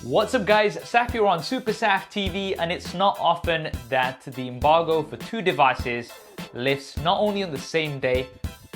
What's up guys, Saf here on SuperSaf TV, and it's not often that the embargo for two devices lifts not only on the same day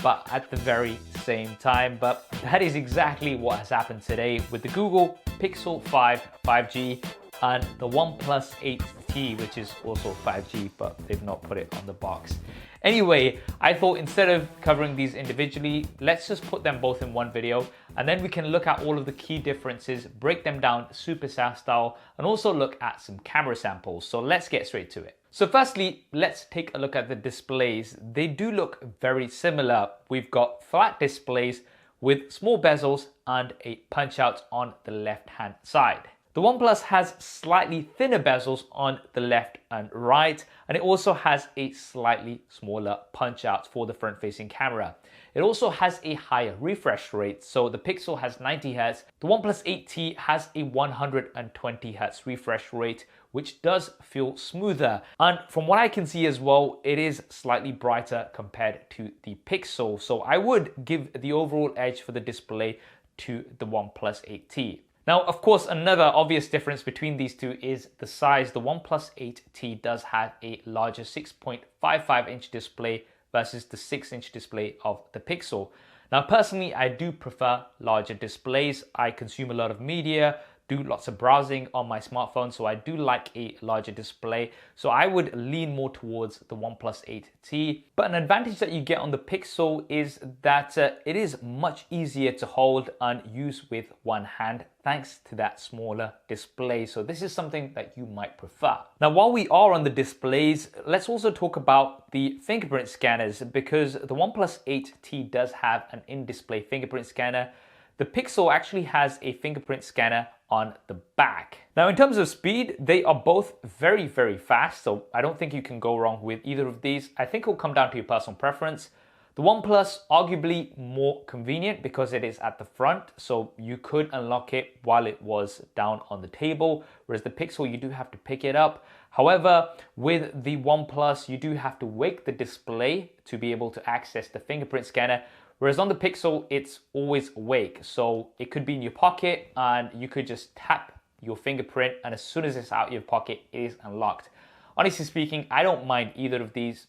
but at the very same time. But that is exactly what has happened today with the Google Pixel 5 5G and the OnePlus 8T, which is also 5G, but they've not put it on the box. Anyway, I thought instead of covering these individually, let's just put them both in one video, and then we can look at all of the key differences, break them down SuperSaf style, and also look at some camera samples. So let's get straight to it. So firstly, let's take a look at the displays. They do look very similar. We've got flat displays with small bezels and a punch out on the left-hand side. The OnePlus has slightly thinner bezels on the left and right, and it also has a slightly smaller punch out for the front-facing camera. It also has a higher refresh rate, so the Pixel has 90 Hz, the OnePlus 8T has a 120 Hz refresh rate, which does feel smoother. And from what I can see as well, it is slightly brighter compared to the Pixel, so I would give the overall edge for the display to the OnePlus 8T. Now, of course, another obvious difference between these two is the size. The OnePlus 8T does have a larger 6.55-inch display versus the 6-inch display of the Pixel. Now, personally, I do prefer larger displays. I consume a lot of media, do lots of browsing on my smartphone, so I do like a larger display. So I would lean more towards the OnePlus 8T. But an advantage that you get on the Pixel is that it is much easier to hold and use with one hand thanks to that smaller display. So this is something that you might prefer. Now, while we are on the displays, let's also talk about the fingerprint scanners, because the OnePlus 8T does have an in-display fingerprint scanner. The Pixel actually has a fingerprint scanner on the back. Now, in terms of speed, they are both very, very fast, so I don't think you can go wrong with either of these. I think it'll come down to your personal preference. The OnePlus, arguably more convenient because it is at the front, so you could unlock it while it was down on the table, whereas the Pixel, you do have to pick it up. However, with the OnePlus, you do have to wake the display to be able to access the fingerprint scanner, whereas on the Pixel, it's always awake. So it could be in your pocket and you could just tap your fingerprint, and as soon as it's out of your pocket, it is unlocked. Honestly speaking, I don't mind either of these.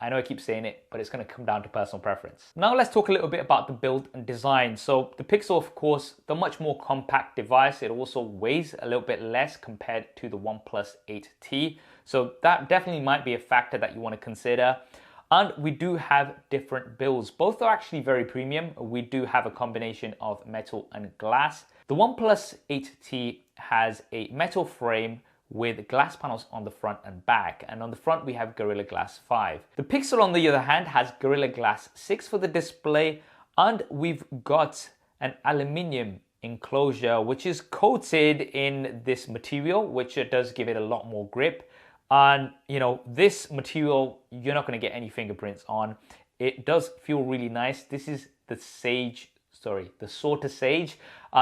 I know I keep saying it, but it's gonna come down to personal preference. Now let's talk a little bit about the build and design. So the Pixel, of course, the much more compact device. It also weighs a little bit less compared to the OnePlus 8T. So that definitely might be a factor that you wanna consider. And we do have different builds. Both are actually very premium. We do have a combination of metal and glass. The OnePlus 8T has a metal frame with glass panels on the front and back, and on the front we have Gorilla Glass 5. The Pixel, on the other hand, has Gorilla Glass 6 for the display, and we've got an aluminium enclosure which is coated in this material, which does give it a lot more grip. And you know, this material, you're not going to get any fingerprints on. It does feel really nice. This is the Sorta Sage.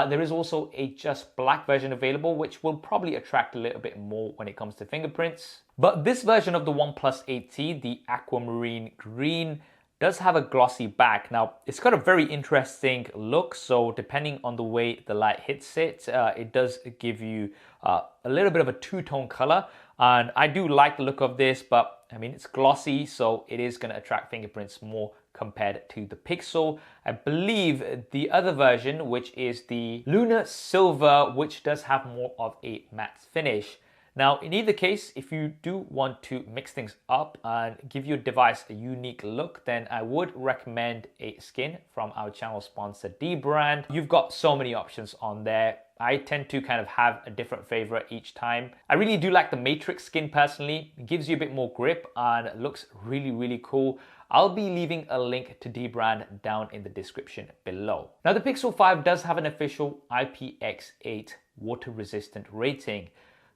There is also a just black version available, which will probably attract a little bit more when it comes to fingerprints. But this version of the OnePlus 8T, the aquamarine green, does have a glossy back. Now, it's got a very interesting look, so depending on the way the light hits it, it does give you a little bit of a two-tone color. And I do like the look of this, but I mean, it's glossy, so it is going to attract fingerprints more compared to the Pixel. I believe the other version, which is the Lunar Silver, which does have more of a matte finish. Now, in either case, if you do want to mix things up and give your device a unique look, then I would recommend a skin from our channel sponsor, dbrand. You've got so many options on there. I tend to kind of have a different favorite each time. I really do like the Matrix skin personally. It gives you a bit more grip and looks really, really cool. I'll be leaving a link to dbrand down in the description below. Now, the Pixel 5 does have an official IPX8 water resistant rating.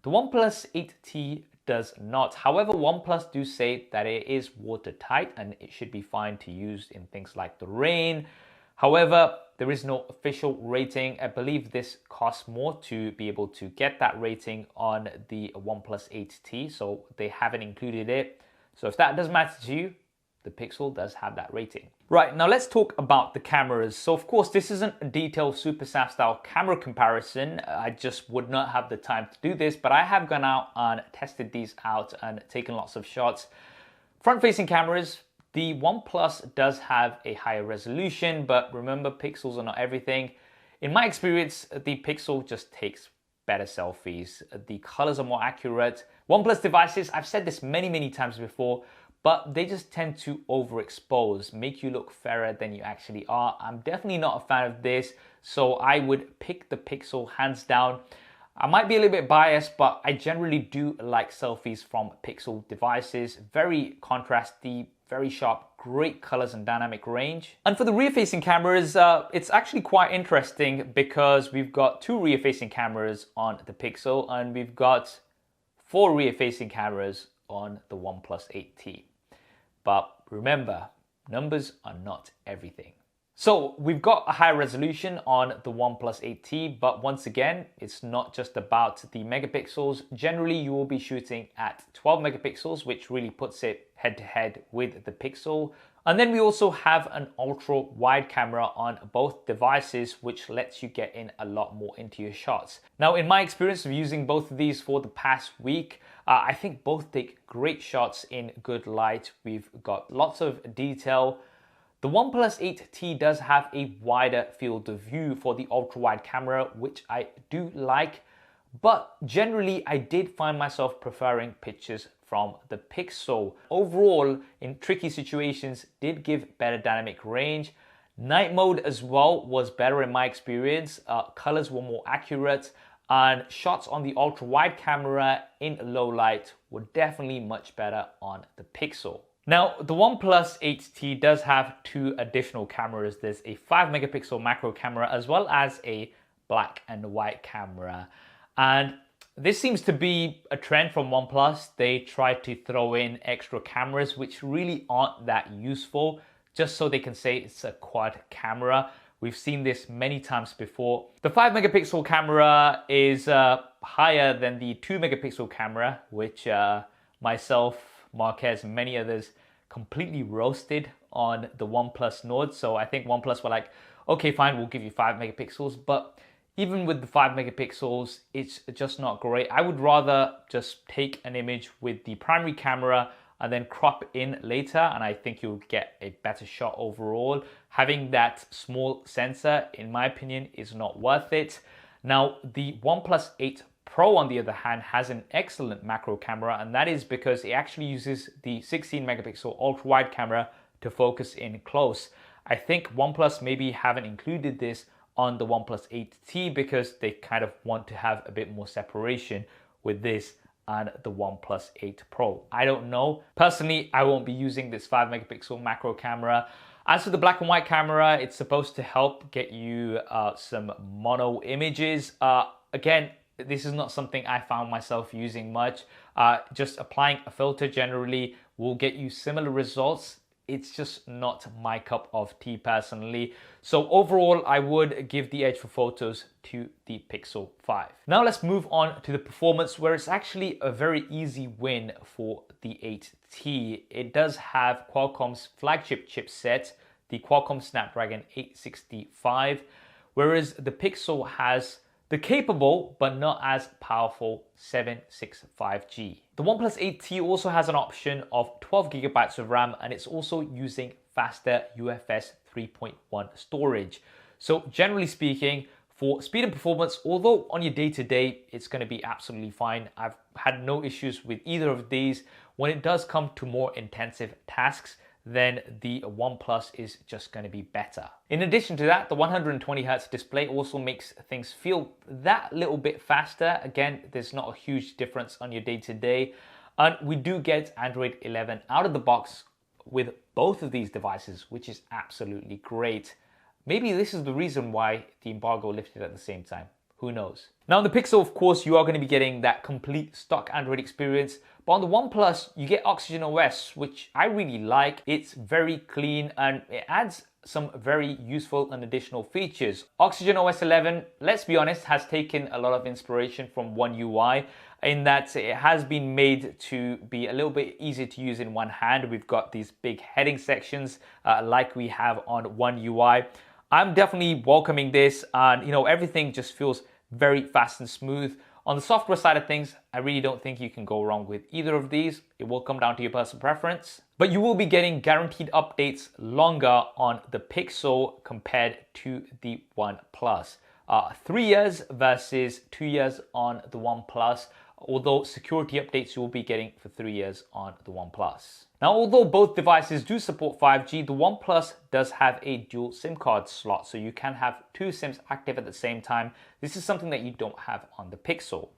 The OnePlus 8T does not. However, OnePlus do say that it is watertight and it should be fine to use in things like the rain. However, there is no official rating. I believe this costs more to be able to get that rating on the OnePlus 8T, so they haven't included it. So if that does matter to you, the Pixel does have that rating. Right, now let's talk about the cameras. So of course, this isn't a detailed SuperSaf style camera comparison. I just would not have the time to do this, but I have gone out and tested these out and taken lots of shots. Front-facing cameras, the OnePlus does have a higher resolution, but remember, pixels are not everything. In my experience, the Pixel just takes better selfies. The colors are more accurate. OnePlus devices, I've said this many times before, but they just tend to overexpose, make you look fairer than you actually are. I'm definitely not a fan of this, so I would pick the Pixel hands down. I might be a little bit biased, but I generally do like selfies from Pixel devices. Very contrasty, very sharp, great colors and dynamic range. And for the rear-facing cameras, it's actually quite interesting because we've got 2 rear-facing cameras on the Pixel and we've got 4 rear-facing cameras on the OnePlus 8T. But remember, numbers are not everything. So we've got a higher resolution on the OnePlus 8T, but once again, it's not just about the megapixels. Generally, you will be shooting at 12 megapixels, which really puts it head to head with the Pixel. And then we also have an ultra wide camera on both devices, which lets you get in a lot more into your shots. Now, in my experience of using both of these for the past week, I think both take great shots in good light. We've got lots of detail. The OnePlus 8T does have a wider field of view for the ultra-wide camera, which I do like, but generally I did find myself preferring pictures from the Pixel. Overall, in tricky situations, did give better dynamic range. Night mode as well was better in my experience. Colors were more accurate, and shots on the ultra-wide camera in low light were definitely much better on the Pixel. Now, the OnePlus 8T does have 2 additional cameras. There's a 5 megapixel macro camera as well as a black and white camera. And this seems to be a trend from OnePlus. They try to throw in extra cameras which really aren't that useful, just so they can say it's a quad camera. We've seen this many times before. The 5 megapixel camera is higher than the 2 megapixel camera, which myself, Marquez, and many others completely roasted on the OnePlus Nord. So I think OnePlus were like, okay, fine, we'll give you 5 megapixels. But even with the 5 megapixels, it's just not great. I would rather just take an image with the primary camera and then crop in later, and I think you'll get a better shot overall. Having that small sensor, in my opinion, is not worth it. Now, the OnePlus 8 Pro, on the other hand, has an excellent macro camera, and that is because it actually uses the 16 megapixel ultra wide camera to focus in close. I think OnePlus maybe haven't included this on the OnePlus 8T because they kind of want to have a bit more separation with this and the OnePlus 8 Pro. I don't know. Personally, I won't be using this 5 megapixel macro camera. As for the black and white camera, it's supposed to help get you some mono images. Again, this is not something I found myself using much. Just applying a filter generally will get you similar results. It's just not my cup of tea personally. So overall, I would give the edge for photos to the Pixel 5. Now let's move on to the performance, where it's actually a very easy win for the 8T. It does have Qualcomm's flagship chipset, the Qualcomm Snapdragon 865, whereas the Pixel has the capable but not as powerful 765G. The OnePlus 8T also has an option of 12 gigabytes of RAM, and it's also using faster UFS 3.1 storage. So generally speaking, for speed and performance, although on your day-to-day, it's going to be absolutely fine. I've had no issues with either of these. When it does come to more intensive tasks, then the OnePlus is just going to be better. In addition to that, the 120Hz display also makes things feel that little bit faster. Again, there's not a huge difference on your day-to-day. And we do get Android 11 out of the box with both of these devices, which is absolutely great. Maybe this is the reason why the embargo lifted at the same time. Who knows? Now on the Pixel, of course, you are going to be getting that complete stock Android experience. But on the OnePlus, you get Oxygen OS, which I really like. It's very clean and it adds some very useful and additional features. Oxygen OS 11, let's be honest, has taken a lot of inspiration from One UI in that it has been made to be a little bit easier to use in one hand. We've got these big heading sections like we have on One UI. I'm definitely welcoming this, and everything just feels very fast and smooth. On the software side of things, I really don't think you can go wrong with either of these. It will come down to your personal preference. But you will be getting guaranteed updates longer on the Pixel compared to the OnePlus. 3 years versus 2 years on the OnePlus, although security updates you will be getting for 3 years on the OnePlus. Now, although both devices do support 5G, the OnePlus does have a dual SIM card slot, so you can have 2 SIMs active at the same time. This is something that you don't have on the Pixel.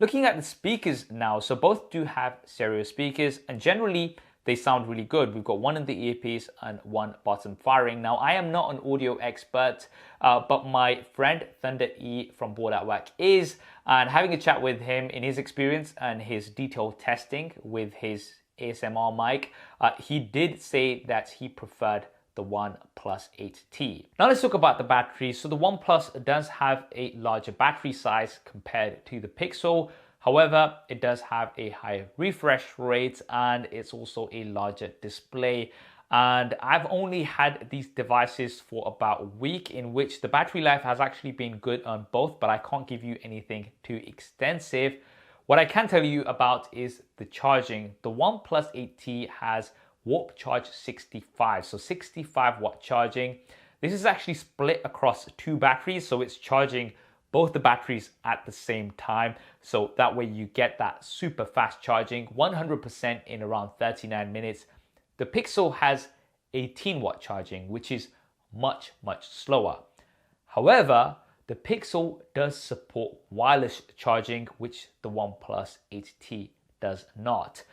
Looking at the speakers now, so both do have stereo speakers, and generally they sound really good. We've got one in the earpiece and one bottom firing. Now, I am not an audio expert, but my friend Thunder E from Board at Work is, and having a chat with him in his experience and his detailed testing with his ASMR mic, he did say that he preferred the OnePlus 8T. Now let's talk about the battery. So the OnePlus does have a larger battery size compared to the Pixel. However, it does have a higher refresh rate and it's also a larger display. And I've only had these devices for about a week, in which the battery life has actually been good on both, but I can't give you anything too extensive. What I can tell you about is the charging. The OnePlus 8T has Warp Charge 65, so 65 watt charging. This is actually split across 2 batteries, so it's charging both the batteries at the same time. So that way you get that super fast charging, 100% in around 39 minutes. The Pixel has 18 watt charging, which is much slower. However, the Pixel does support wireless charging, which the OnePlus 8T does not.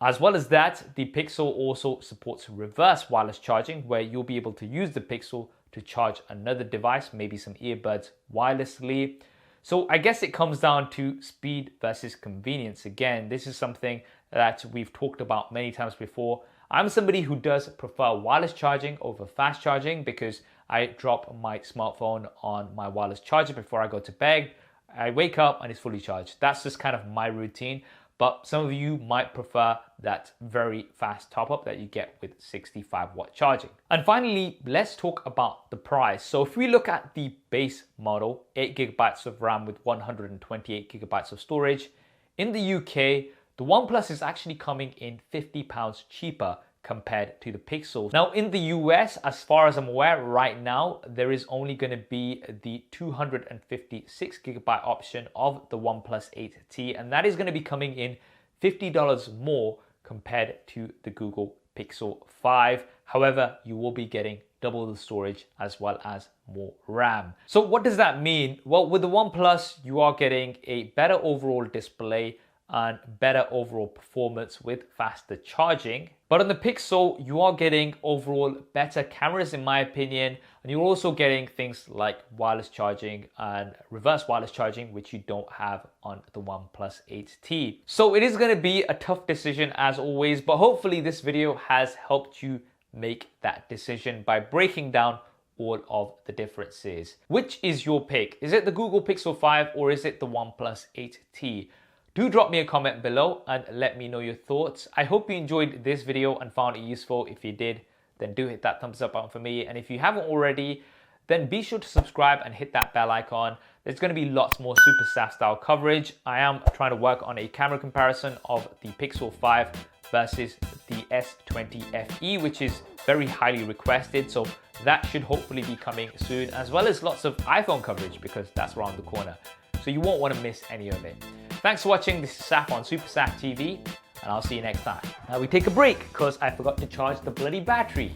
As well as that, the Pixel also supports reverse wireless charging, where you'll be able to use the Pixel to charge another device, maybe some earbuds wirelessly. So I guess it comes down to speed versus convenience. Again, this is something that we've talked about many times before. I'm somebody who does prefer wireless charging over fast charging because I drop my smartphone on my wireless charger before I go to bed. I wake up and it's fully charged. That's just kind of my routine. But some of you might prefer that very fast top up that you get with 65 watt charging. And finally, let's talk about the price. So if we look at the base model, 8 gigabytes of RAM with 128 gigabytes of storage, in the UK, the OnePlus is actually coming in £50 cheaper compared to the Pixel. Now in the US, as far as I'm aware right now, there is only going to be the 256 gigabyte option of the OnePlus 8T, and that is going to be coming in $50 more compared to the Google Pixel 5. However, you will be getting double the storage as well as more RAM. So what does that mean? Well, with the OnePlus, you are getting a better overall display and better overall performance with faster charging. But on the Pixel, you are getting overall better cameras in my opinion, and you're also getting things like wireless charging and reverse wireless charging, which you don't have on the OnePlus 8T. So it is going to be a tough decision as always, but hopefully this video has helped you make that decision by breaking down all of the differences. Which is your pick? Is it the Google Pixel 5 or is it the OnePlus 8T? Do drop me a comment below and let me know your thoughts. I hope you enjoyed this video and found it useful. If you did, then do hit that thumbs up button for me. And if you haven't already, then be sure to subscribe and hit that bell icon. There's going to be lots more SuperSaf style coverage. I am trying to work on a camera comparison of the Pixel 5 versus the S20 FE, which is very highly requested. So that should hopefully be coming soon, as well as lots of iPhone coverage because that's around the corner. So you won't want to miss any of it. Thanks for watching. This is Saf on SuperSaf TV, and I'll see you next time. Now we take a break because I forgot to charge the bloody battery.